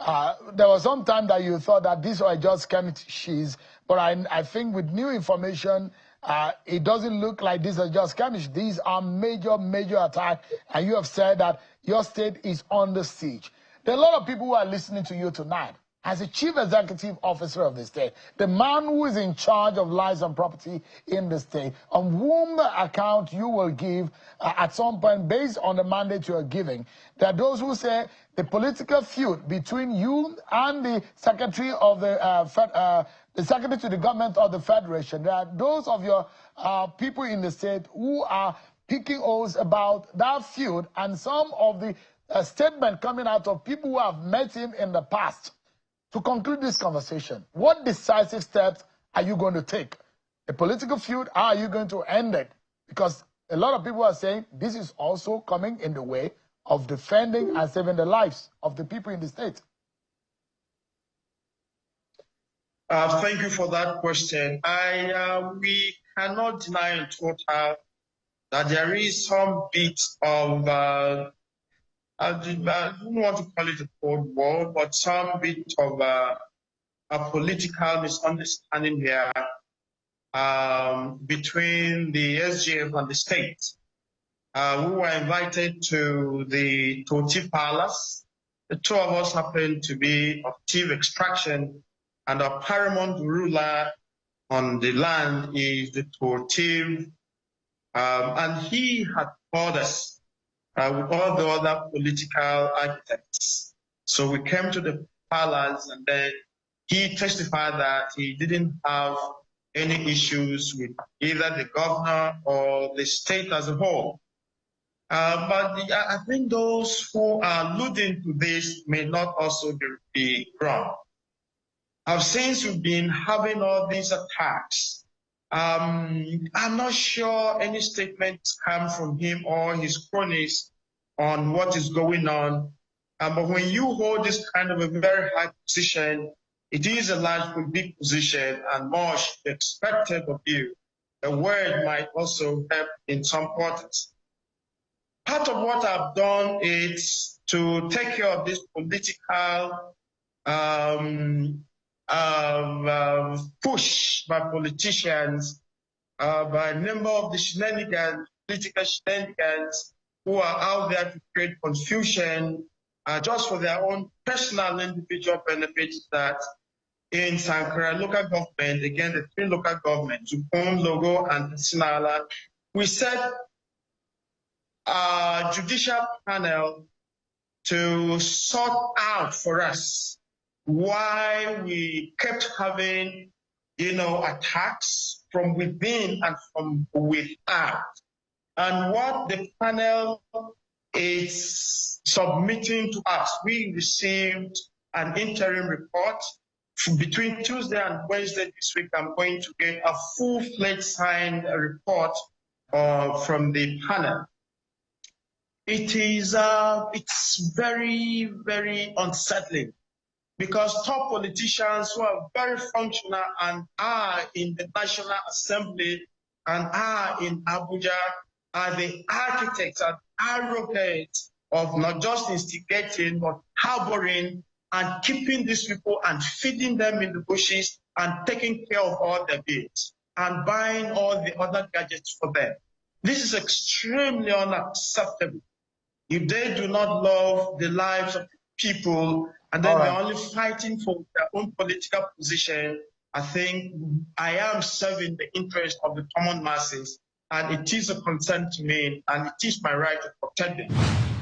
There was some time that you thought that these were just skirmishes, but I think with new information, it doesn't look like these are just skirmishes. These are major, major attacks, and you have said that your state is under siege. There are a lot of people who are listening to you tonight. As a chief executive officer of the state, the man who is in charge of lives and property in the state, on whom account you will give at some point based on the mandate you are giving. There are those who say the political feud between you and the secretary of the secretary to the government of the federation. There are those of your people in the state who are picking holes about that feud, and some of the statement coming out of people who have met him in the past. To conclude this conversation, what decisive steps are you going to take? A political feud, how are you going to end it? Because a lot of people are saying this is also coming in the way of defending and saving the lives of the people in the state. Thank you for that question. We cannot deny in total that there is some bit of I don't want to call it a Cold War, but some bit of a political misunderstanding here between the SGF and the state. We were invited to the Toti Palace. The two of us happened to be of Tiv extraction, and our paramount ruler on the land is the Toti, and he had called us with all the other political architects. So we came to the palace, and then he testified that he didn't have any issues with either the governor or the state as a whole. But I think those who are alluding to this may not also be wrong. Since we've been having all these attacks, I'm not sure any statements come from him or his cronies on what is going on. But when you hold this kind of a very high position, it is a large, big position, and much expected of you. The word might also help in some quarters. Part of what I've done is to take care of this political push by politicians, by a number of the shenanigans, political shenanigans, who are out there to create confusion just for their own personal individual benefits. That in Sankara local government, again, the three local governments, Zupon, Logo, and Sinala, we set a judicial panel to sort out for us why we kept having, attacks from within and from without. And what the panel is submitting to us, we received an interim report. Between Tuesday and Wednesday this week, I'm going to get a full-fledged signed report from the panel. It's very, very unsettling, because top politicians who are very functional and are in the National Assembly and are in Abuja are the architects and advocates of not just instigating, but harboring and keeping these people and feeding them in the bushes and taking care of all their bills and buying all the other gadgets for them. This is extremely unacceptable. If they do not love the lives of people and then they're only fighting for their own political position, I think I am serving the interest of the common masses, and it is a concern to me, and it is my right to protect them.